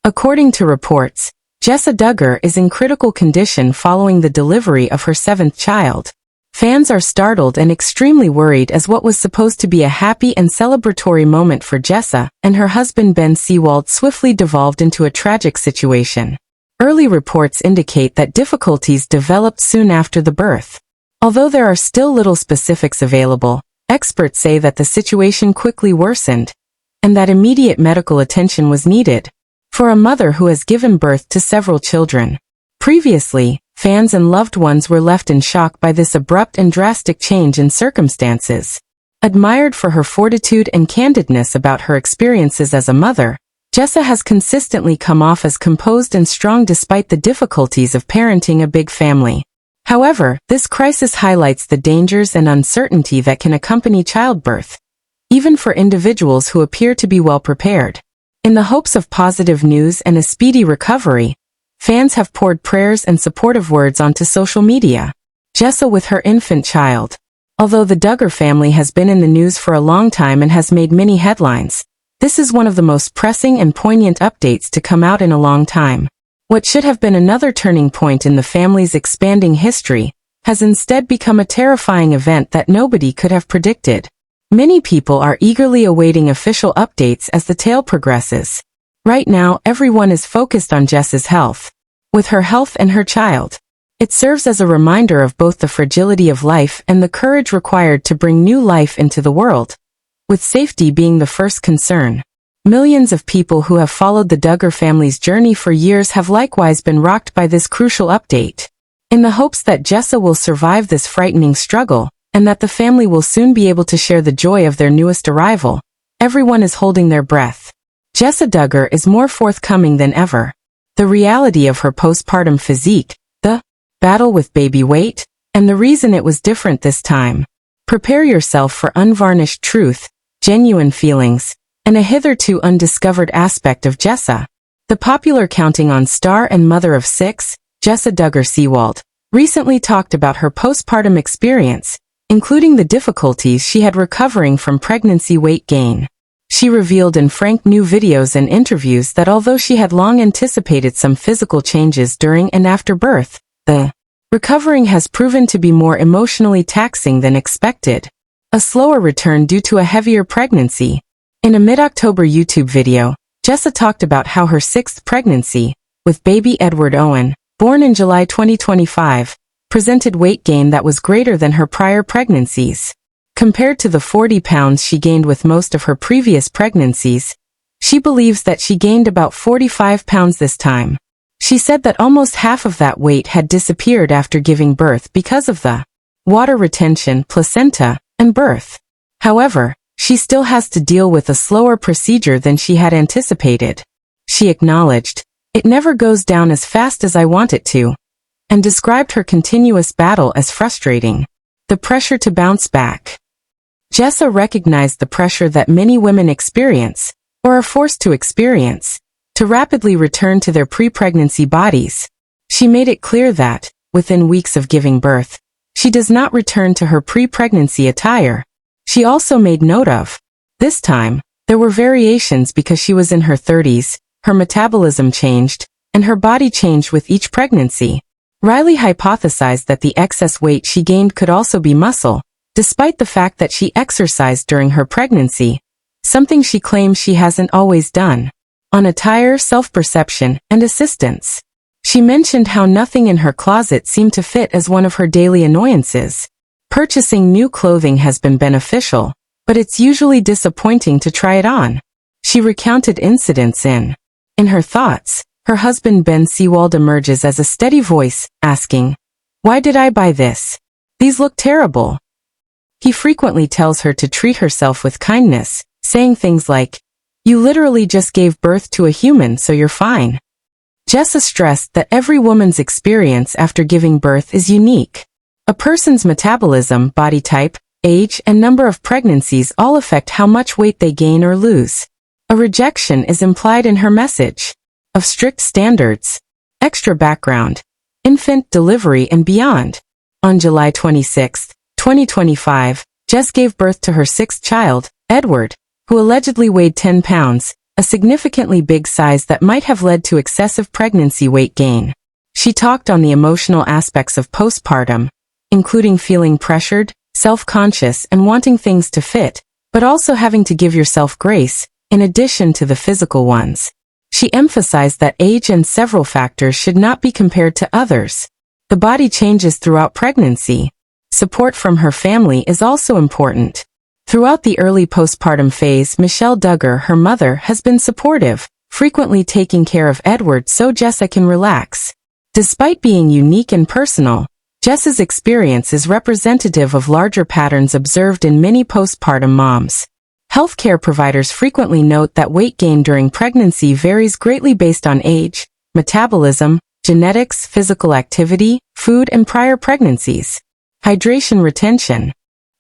According to reports, Jessa Duggar is in critical condition following the delivery of her 7th child. Fans are startled and extremely worried as what was supposed to be a happy and celebratory moment for Jessa and her husband Seewald swiftly devolved into a tragic situation. Early reports indicate that difficulties developed soon after the birth. Although there are still little specifics available, experts say that the situation quickly worsened and that immediate medical attention was needed for a mother who has given birth to several children. Previously, fans and loved ones were left in shock by this abrupt and drastic change in circumstances. Admired for her fortitude and candidness about her experiences as a mother, Jessa has consistently come off as composed and strong despite the difficulties of parenting a big family. However, this crisis highlights the dangers and uncertainty that can accompany childbirth, even for individuals who appear to be well prepared. In the hopes of positive news and a speedy recovery, fans have poured prayers and supportive words onto social media. Jessa with her infant child. Although the Duggar family has been in the news for a long time and has made many headlines, this is one of the most pressing and poignant updates to come out in a long time. What should have been another turning point in the family's expanding history has instead become a terrifying event that nobody could have predicted. Many people are eagerly awaiting official updates as the tale progresses. Right now, everyone is focused on Jessa's health. With her health and her child, it serves as a reminder of both the fragility of life and the courage required to bring new life into the world, with safety being the first concern. Millions of people who have followed the Duggar family's journey for years have likewise been rocked by this crucial update. In the hopes that Jessa will survive this frightening struggle, and that the family will soon be able to share the joy of their newest arrival, everyone is holding their breath. Jessa Duggar is more forthcoming than ever. The reality of her postpartum physique, the battle with baby weight, and the reason it was different this time. Prepare yourself for unvarnished truth, genuine feelings, and a hitherto undiscovered aspect of Jessa. The popular Counting on star and mother of 6, Jessa Duggar Seewald, recently talked about her postpartum experience, including the difficulties she had recovering from pregnancy weight gain. She revealed in frank new videos and interviews that although she had long anticipated some physical changes during and after birth, the recovering has proven to be more emotionally taxing than expected. A slower return due to a heavier pregnancy. In a mid-October YouTube video, Jessa talked about how her 6th pregnancy, with baby Edward Owen, born in July 2025, presented weight gain that was greater than her prior pregnancies. Compared to the 40 pounds she gained with most of her previous pregnancies, she believes that she gained about 45 pounds this time. She said that almost half of that weight had disappeared after giving birth because of the water retention, placenta, and birth. However, she still has to deal with a slower procedure than she had anticipated. She acknowledged, "It never goes down as fast as I want it to," and described her continuous battle as frustrating. The pressure to bounce back. Jessa recognized the pressure that many women experience, or are forced to experience, to rapidly return to their pre-pregnancy bodies. She made it clear that, within weeks of giving birth, she does not return to her pre-pregnancy attire. She also made note of, this time, there were variations because she was in her 30s, her metabolism changed, and her body changed with each pregnancy. Riley hypothesized that the excess weight she gained could also be muscle, despite the fact that she exercised during her pregnancy, something she claims she hasn't always done. On attire, self-perception, and assistance. She mentioned how nothing in her closet seemed to fit as one of her daily annoyances. Purchasing new clothing has been beneficial, but it's usually disappointing to try it on. She recounted incidents in her thoughts. Her husband Seewald emerges as a steady voice, asking, "Why did I buy this? These look terrible." He frequently tells her to treat herself with kindness, saying things like, "You literally just gave birth to a human, so you're fine." Jessa stressed that every woman's experience after giving birth is unique. A person's metabolism, body type, age, and number of pregnancies all affect how much weight they gain or lose. A rejection is implied in her message of strict standards. Extra background. Infant, delivery, and beyond. On July 26, 2025, Jess gave birth to her 6th child, Edward, who allegedly weighed 10 pounds, a significantly big size that might have led to excessive pregnancy weight gain. She talked on the emotional aspects of postpartum, including feeling pressured, self-conscious, and wanting things to fit, but also having to give yourself grace, in addition to the physical ones. She emphasized that age and several factors should not be compared to others. The body changes throughout pregnancy. Support from her family is also important. Throughout the early postpartum phase, Michelle Duggar, her mother, has been supportive, frequently taking care of Edward so Jessa can relax. Despite being unique and personal, Jessa's experience is representative of larger patterns observed in many postpartum moms. Healthcare providers frequently note that weight gain during pregnancy varies greatly based on age, metabolism, genetics, physical activity, food, and prior pregnancies. Hydration retention.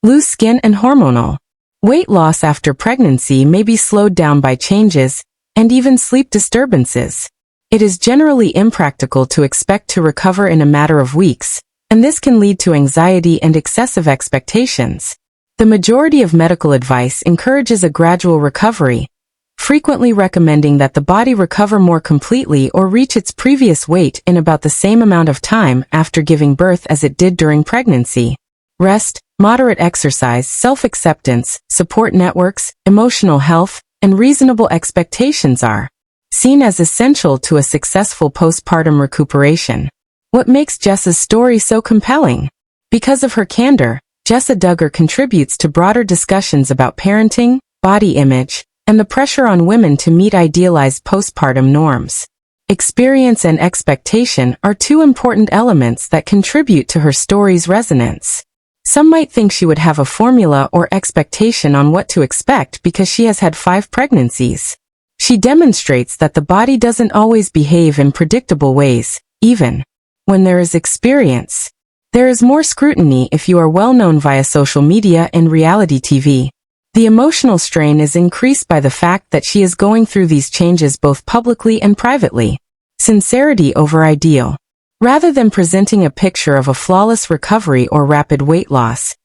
Loose skin and hormonal. Weight loss after pregnancy may be slowed down by changes, and even sleep disturbances. It is generally impractical to expect to recover in a matter of weeks, and this can lead to anxiety and excessive expectations. The majority of medical advice encourages a gradual recovery, frequently recommending that the body recover more completely or reach its previous weight in about the same amount of time after giving birth as it did during pregnancy. Rest, moderate exercise, self-acceptance, support networks, emotional health, and reasonable expectations are seen as essential to a successful postpartum recuperation. What makes Jessa's story so compelling? Because of her candor, Jessa Duggar contributes to broader discussions about parenting, body image, and the pressure on women to meet idealized postpartum norms. Experience and expectation are two important elements that contribute to her story's resonance. Some might think she would have a formula or expectation on what to expect because she has had 5 pregnancies. She demonstrates that the body doesn't always behave in predictable ways, even when there is experience. There is more scrutiny if you are well known via social media and reality TV. The emotional strain is increased by the fact that she is going through these changes both publicly and privately. Sincerity over ideal. Rather than presenting a picture of a flawless recovery or rapid weight loss,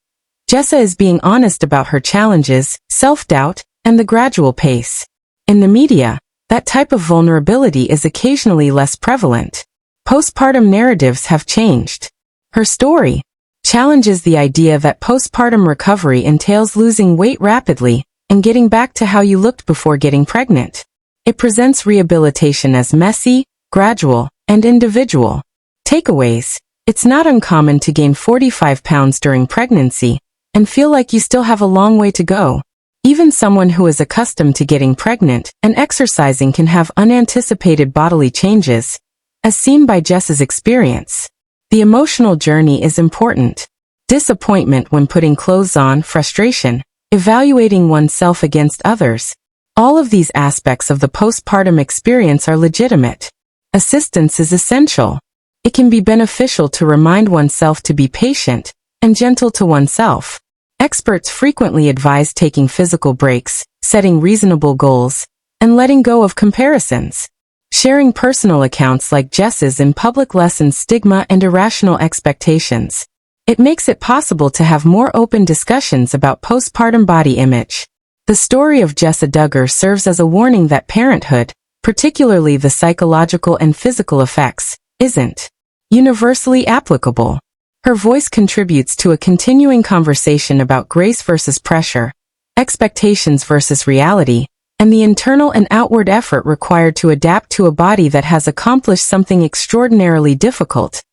Jessa is being honest about her challenges, self-doubt, and the gradual pace. In the media, that type of vulnerability is occasionally less prevalent. Postpartum narratives have changed. Her story challenges the idea that postpartum recovery entails losing weight rapidly and getting back to how you looked before getting pregnant. It presents rehabilitation as messy, gradual, and individual. Takeaways. It's not uncommon to gain 45 pounds during pregnancy and feel like you still have a long way to go. Even someone who is accustomed to getting pregnant and exercising can have unanticipated bodily changes, as seen by Jessa's experience. The emotional journey is important. Disappointment when putting clothes on, frustration, evaluating oneself against others. All of these aspects of the postpartum experience are legitimate. Assistance is essential. It can be beneficial to remind oneself to be patient and gentle to oneself. Experts frequently advise taking physical breaks, setting reasonable goals, and letting go of comparisons. Sharing personal accounts like Jessa's in public lessens stigma and irrational expectations. It makes it possible to have more open discussions about postpartum body image. The story of Jessa Duggar serves as a warning that parenthood, particularly the psychological and physical effects, isn't universally applicable. Her voice contributes to a continuing conversation about grace versus pressure, expectations versus reality, and the internal and outward effort required to adapt to a body that has accomplished something extraordinarily difficult,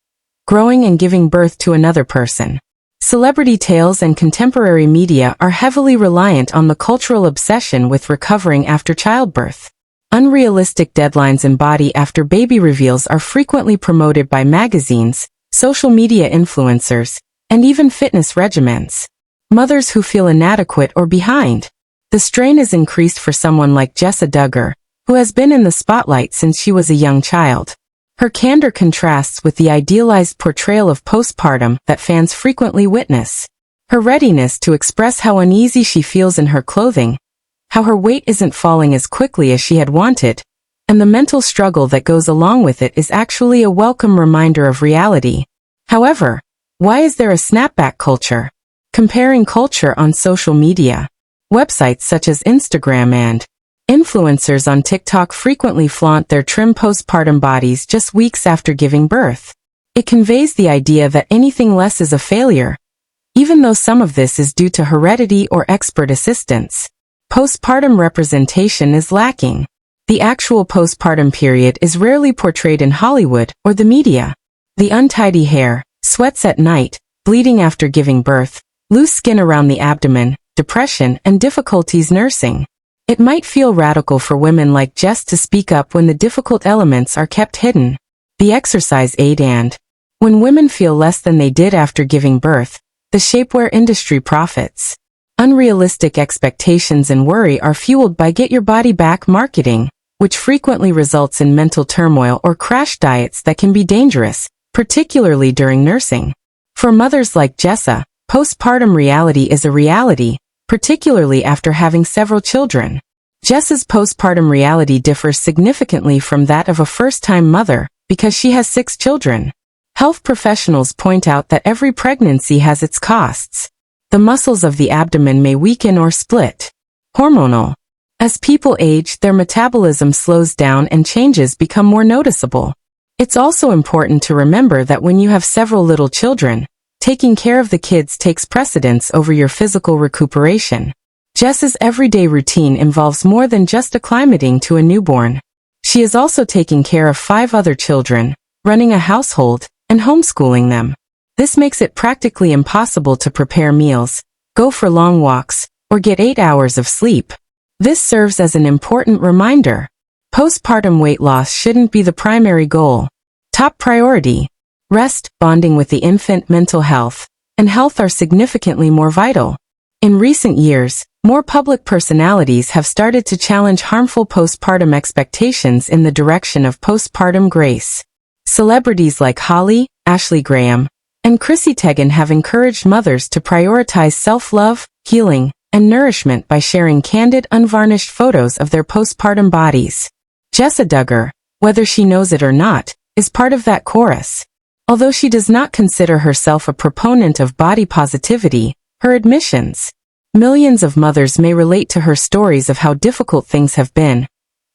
growing and giving birth to another person. Celebrity tales and contemporary media are heavily reliant on the cultural obsession with recovering after childbirth. Unrealistic deadlines and body after baby reveals are frequently promoted by magazines, social media influencers, and even fitness regimens. Mothers who feel inadequate or behind. The strain is increased for someone like Jessa Duggar, who has been in the spotlight since she was a young child. Her candor contrasts with the idealized portrayal of postpartum that fans frequently witness. Her readiness to express how uneasy she feels in her clothing, how her weight isn't falling as quickly as she had wanted, and the mental struggle that goes along with it is actually a welcome reminder of reality. However, why is there a snapback culture? Comparing culture on social media. Websites such as Instagram and Influencers on TikTok frequently flaunt their trim postpartum bodies just weeks after giving birth. It conveys the idea that anything less is a failure, even though some of this is due to heredity or expert assistance. Postpartum representation is lacking. The actual postpartum period is rarely portrayed in Hollywood or the media. The untidy hair, sweats at night, bleeding after giving birth, loose skin around the abdomen, depression, and difficulties nursing. It might feel radical for women like Jess to speak up when the difficult elements are kept hidden. The exercise aid and when women feel less than they did after giving birth, the shapewear industry profits. Unrealistic expectations and worry are fueled by get your body back marketing, which frequently results in mental turmoil or crash diets that can be dangerous, particularly during nursing. For mothers like Jessa, postpartum reality is a reality, particularly after having several children. Jessa's postpartum reality differs significantly from that of a first-time mother, because she has 6 children. Health professionals point out that every pregnancy has its costs. The muscles of the abdomen may weaken or split. Hormonal. As people age, their metabolism slows down and changes become more noticeable. It's also important to remember that when you have several little children, taking care of the kids takes precedence over your physical recuperation. Jess's everyday routine involves more than just acclimating to a newborn. She is also taking care of 5 other children, running a household, and homeschooling them. This makes it practically impossible to prepare meals, go for long walks, or get 8 hours of sleep. This serves as an important reminder. Postpartum weight loss shouldn't be the primary goal. Top priority. Rest, bonding with the infant, mental health, and health are significantly more vital. In recent years, more public personalities have started to challenge harmful postpartum expectations in the direction of postpartum grace. Celebrities like Holly, Ashley Graham, and Chrissy Teigen have encouraged mothers to prioritize self-love, healing, and nourishment by sharing candid, unvarnished photos of their postpartum bodies. Jessa Duggar, whether she knows it or not, is part of that chorus. Although she does not consider herself a proponent of body positivity, her admissions. Millions of mothers may relate to her stories of how difficult things have been,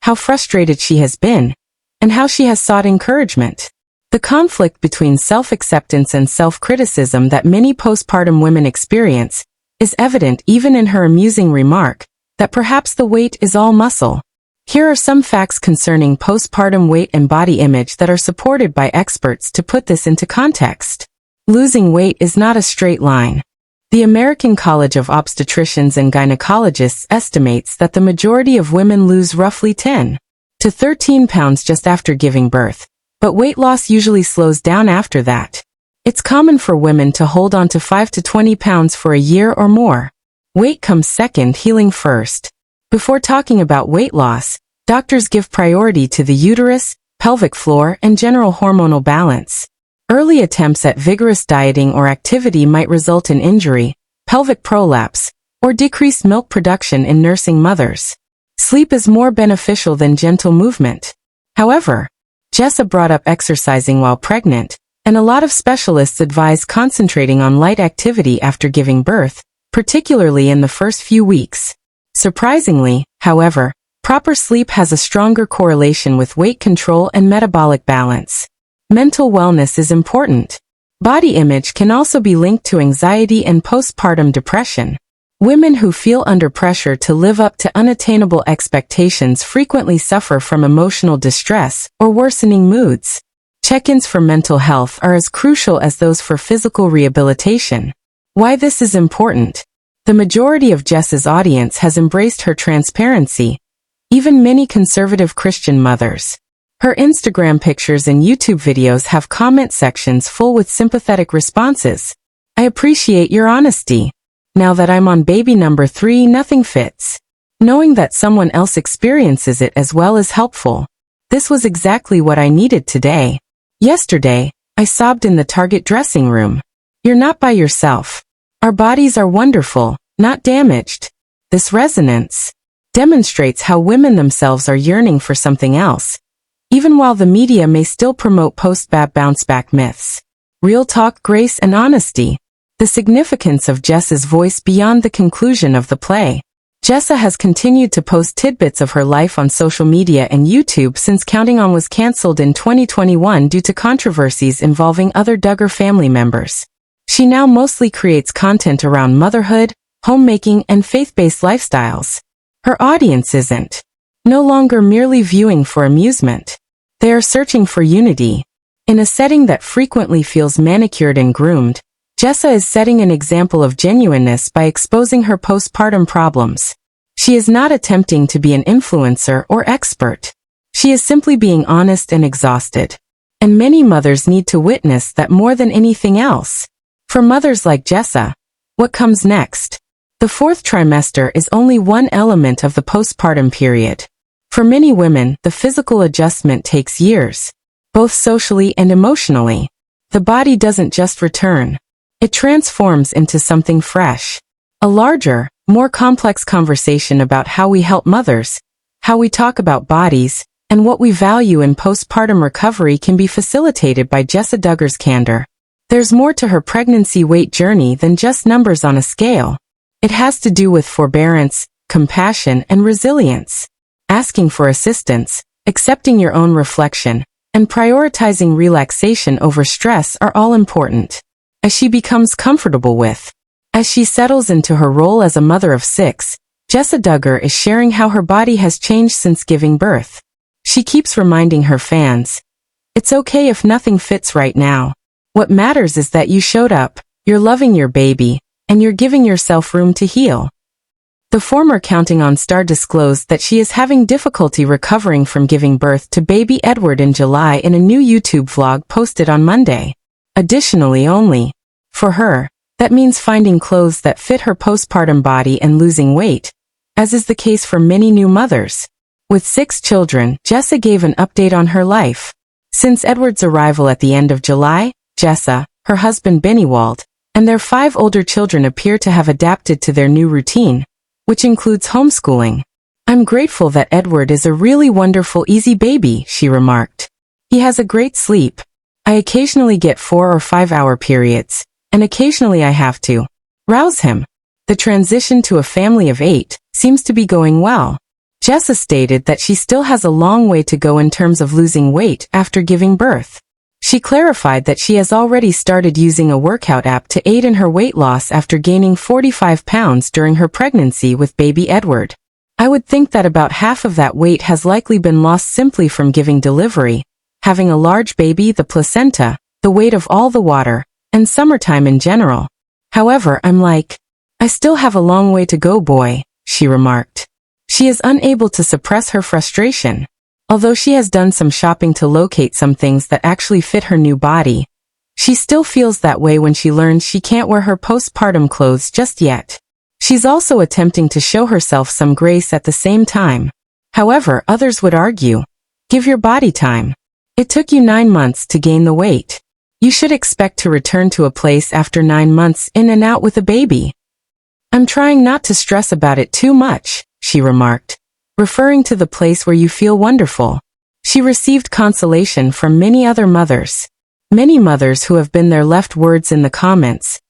how frustrated she has been, and how she has sought encouragement. The conflict between self-acceptance and self-criticism that many postpartum women experience is evident even in her amusing remark that perhaps the weight is all muscle. Here are some facts concerning postpartum weight and body image that are supported by experts to put this into context. Losing weight is not a straight line. The American College of Obstetricians and Gynecologists estimates that the majority of women lose roughly 10 to 13 pounds just after giving birth, but weight loss usually slows down after that. It's common for women to hold on to 5 to 20 pounds for a year or more. Weight comes second, healing first. Before talking about weight loss, doctors give priority to the uterus, pelvic floor, and general hormonal balance. Early attempts at vigorous dieting or activity might result in injury, pelvic prolapse, or decreased milk production in nursing mothers. Sleep is more beneficial than gentle movement. However, Jessa brought up exercising while pregnant, and a lot of specialists advise concentrating on light activity after giving birth, particularly in the first few weeks. Surprisingly, however, proper sleep has a stronger correlation with weight control and metabolic balance. Mental wellness is important. Body image can also be linked to anxiety and postpartum depression. Women who feel under pressure to live up to unattainable expectations frequently suffer from emotional distress or worsening moods. Check-ins for mental health are as crucial as those for physical rehabilitation. Why this is important? The majority of Jessa's audience has embraced her transparency, even many conservative Christian mothers. Her Instagram pictures and YouTube videos have comment sections full with sympathetic responses. I appreciate your honesty. Now that I'm on baby number 3, nothing fits. Knowing that someone else experiences it as well is helpful. This was exactly what I needed today. Yesterday, I sobbed in the Target dressing room. You're not by yourself. Our bodies are wonderful, not damaged. This resonance demonstrates how women themselves are yearning for something else, even while the media may still promote post-bab bounce-back myths. Real talk, grace, and honesty. The significance of Jessa's voice beyond the conclusion of the play. Jessa has continued to post tidbits of her life on social media and YouTube since Counting On was cancelled in 2021 due to controversies involving other Duggar family members. She now mostly creates content around motherhood, homemaking, and faith-based lifestyles. Her audience isn't no longer merely viewing for amusement. They are searching for unity. In a setting that frequently feels manicured and groomed, Jessa is setting an example of genuineness by exposing her postpartum problems. She is not attempting to be an influencer or expert. She is simply being honest and exhausted. And many mothers need to witness that more than anything else. For mothers like Jessa, what comes next? The fourth trimester is only one element of the postpartum period. For many women, the physical adjustment takes years, both socially and emotionally. The body doesn't just return. It transforms into something fresh. A larger, more complex conversation about how we help mothers, how we talk about bodies, and what we value in postpartum recovery can be facilitated by Jessa Duggar's candor. There's more to her pregnancy weight journey than just numbers on a scale. It has to do with forbearance, compassion, and resilience. Asking for assistance, accepting your own reflection, and prioritizing relaxation over stress are all important. As she becomes comfortable with, as she settles into her role as a mother of 6, Jessa Duggar is sharing how her body has changed since giving birth. She keeps reminding her fans, it's okay if nothing fits right now. What matters is that you showed up, you're loving your baby, and you're giving yourself room to heal. The former Counting On star disclosed that she is having difficulty recovering from giving birth to baby Edward in July in a new YouTube vlog posted on Monday. Additionally, for her, that means finding clothes that fit her postpartum body and losing weight, as is the case for many new mothers. With 6 children, Jessa gave an update on her life. Since Edward's arrival at the end of July, Jessa, her husband Seewald, and their 5 older children appear to have adapted to their new routine, which includes homeschooling. I'm grateful that Edward is a really wonderful easy baby, she remarked. He has a great sleep. I occasionally get 4 or 5 hour periods, and occasionally I have to rouse him. The transition to a family of 8 seems to be going well. Jessa stated that she still has a long way to go in terms of losing weight after giving birth. She clarified that she has already started using a workout app to aid in her weight loss after gaining 45 pounds during her pregnancy with baby Edward. I would think that about half of that weight has likely been lost simply from giving delivery, having a large baby, the placenta, the weight of all the water, and summertime in general. However, I still have a long way to go, boy, she remarked. She is unable to suppress her frustration. Although she has done some shopping to locate some things that actually fit her new body, she still feels that way when she learns she can't wear her postpartum clothes just yet. She's also attempting to show herself some grace at the same time. However, others would argue, give your body time. It took you 9 months to gain the weight. You should expect to return to a place after 9 months in and out with a baby. I'm trying not to stress about it too much, she remarked, referring to the place where you feel wonderful. She received consolation from many other mothers. Many mothers who have been there left words in the comments,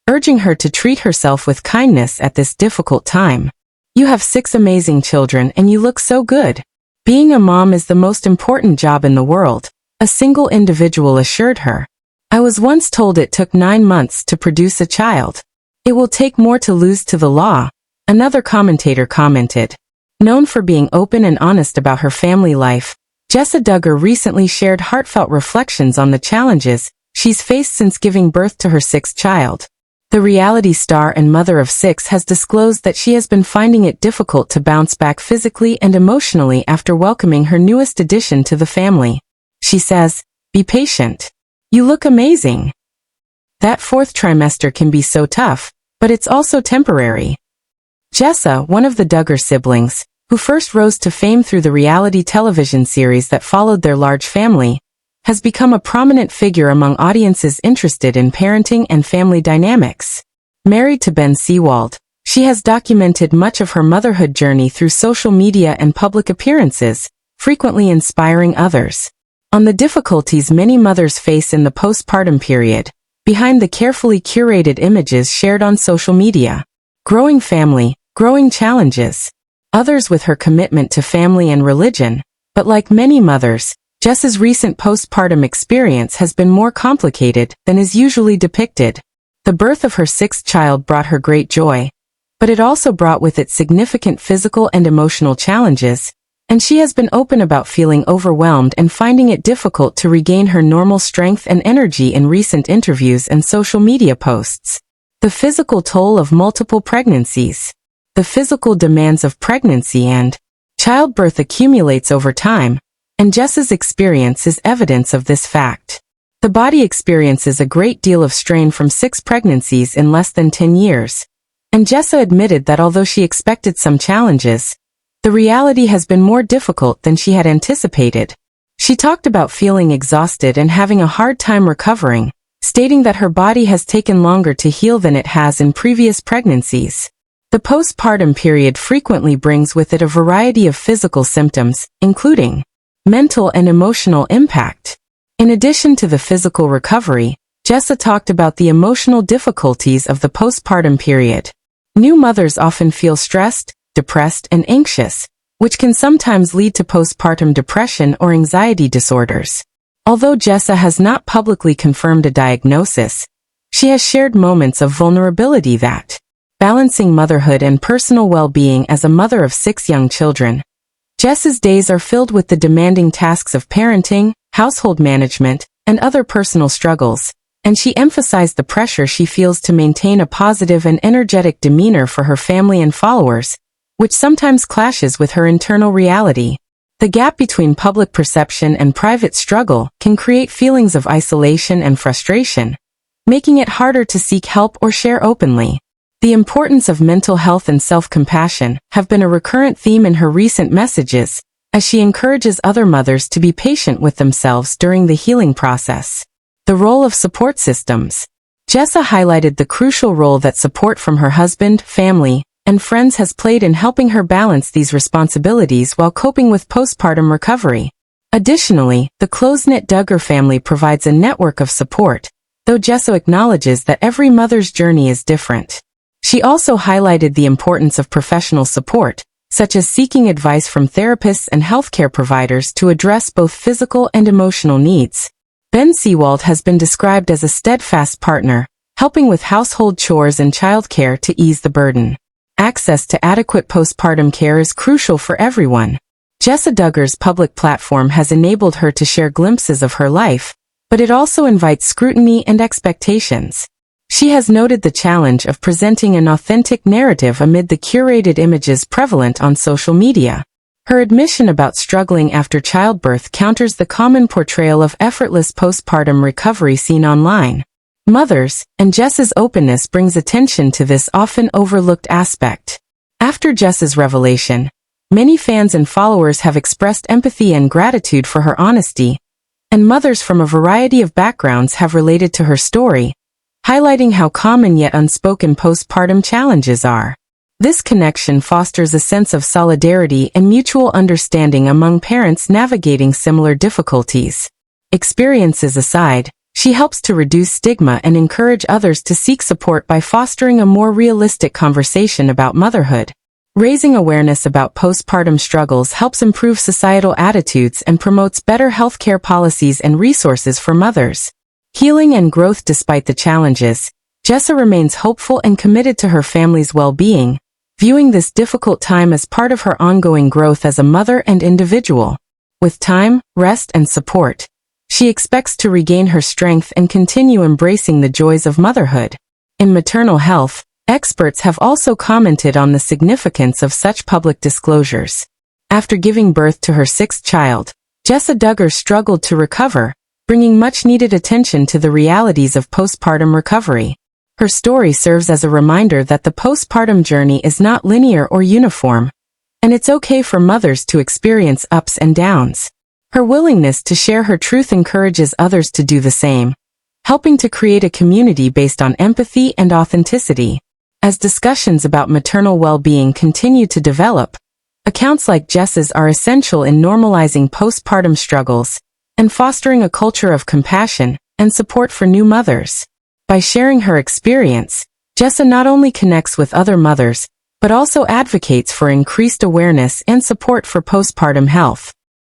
urging her to treat herself with kindness at this difficult time. You have 6 amazing children and you look so good. Being a mom is the most important job in the world, a single individual assured her. I was once told it took 9 months to produce a child. It will take more to lose to the law, another commentator commented. Known for being open and honest about her family life, Jessa Duggar recently shared heartfelt reflections on the challenges she's faced since giving birth to her 6th child. The reality star and mother of 6 has disclosed that she has been finding it difficult to bounce back physically and emotionally after welcoming her newest addition to the family. She says, "Be patient. You look amazing." That 4th trimester can be so tough, but it's also temporary. Jessa, one of the Duggar siblings, who first rose to fame through the reality television series that followed their large family, has become a prominent figure among audiences interested in parenting and family dynamics. Married to Seewald, she has documented much of her motherhood journey through social media and public appearances, frequently inspiring others on the difficulties many mothers face in the postpartum period, behind the carefully curated images shared on social media. Growing family, growing challenges. Others with her commitment to family and religion. But like many mothers, Jessa's recent postpartum experience has been more complicated than is usually depicted. The birth of her sixth child brought her great joy, but it also brought with it significant physical and emotional challenges, and she has been open about feeling overwhelmed and finding it difficult to regain her normal strength and energy in recent interviews and social media posts. The physical toll of multiple pregnancies. The physical demands of pregnancy and childbirth accumulates over time, and Jessa's experience is evidence of this fact. The body experiences a great deal of strain from 6 pregnancies in less than 10 years, and Jessa admitted that although she expected some challenges, the reality has been more difficult than she had anticipated. She talked about feeling exhausted and having a hard time recovering, stating that her body has taken longer to heal than it has in previous pregnancies. The postpartum period frequently brings with it a variety of physical symptoms, including mental and emotional impact. In addition to the physical recovery, Jessa talked about the emotional difficulties of the postpartum period. New mothers often feel stressed, depressed, and anxious, which can sometimes lead to postpartum depression or anxiety disorders. Although Jessa has not publicly confirmed a diagnosis, she has shared moments of vulnerability that, balancing motherhood and personal well-being as a mother of 6 young children. Jessa's days are filled with the demanding tasks of parenting, household management, and other personal struggles, and she emphasized the pressure she feels to maintain a positive and energetic demeanor for her family and followers, which sometimes clashes with her internal reality. The gap between public perception and private struggle can create feelings of isolation and frustration, making it harder to seek help or share openly. The importance of mental health and self-compassion have been a recurrent theme in her recent messages, as she encourages other mothers to be patient with themselves during the healing process. The role of support systems. Jessa highlighted the crucial role that support from her husband, family, and friends has played in helping her balance these responsibilities while coping with postpartum recovery. Additionally, the close-knit Duggar family provides a network of support, though Jessa acknowledges that every mother's journey is different. She also highlighted the importance of professional support, such as seeking advice from therapists and healthcare providers to address both physical and emotional needs. Seewald has been described as a steadfast partner, helping with household chores and childcare to ease the burden. Access to adequate postpartum care is crucial for everyone. Jessa Duggar's public platform has enabled her to share glimpses of her life, but it also invites scrutiny and expectations. She has noted the challenge of presenting an authentic narrative amid the curated images prevalent on social media. Her admission about struggling after childbirth counters the common portrayal of effortless postpartum recovery seen online. Mothers, and Jessa's openness brings attention to this often overlooked aspect. After Jessa's revelation, many fans and followers have expressed empathy and gratitude for her honesty, and mothers from a variety of backgrounds have related to her story, highlighting how common yet unspoken postpartum challenges are. This connection fosters a sense of solidarity and mutual understanding among parents navigating similar difficulties. Experiences aside, she helps to reduce stigma and encourage others to seek support by fostering a more realistic conversation about motherhood. Raising awareness about postpartum struggles helps improve societal attitudes and promotes better healthcare policies and resources for mothers. Healing and growth. Despite the challenges, Jessa remains hopeful and committed to her family's well-being, viewing this difficult time as part of her ongoing growth as a mother and individual. With time, rest, and support, she expects to regain her strength and continue embracing the joys of motherhood. In maternal health, experts have also commented on the significance of such public disclosures. After giving birth to her 6th child, Jessa Duggar struggled to recover, bringing much-needed attention to the realities of postpartum recovery. Her story serves as a reminder that the postpartum journey is not linear or uniform, and it's okay for mothers to experience ups and downs. Her willingness to share her truth encourages others to do the same, helping to create a community based on empathy and authenticity. As discussions about maternal well-being continue to develop, accounts like Jessa's are essential in normalizing postpartum struggles and fostering a culture of compassion and support for new mothers. By sharing her experience, Jessa not only connects with other mothers, but also advocates for increased awareness and support for postpartum health.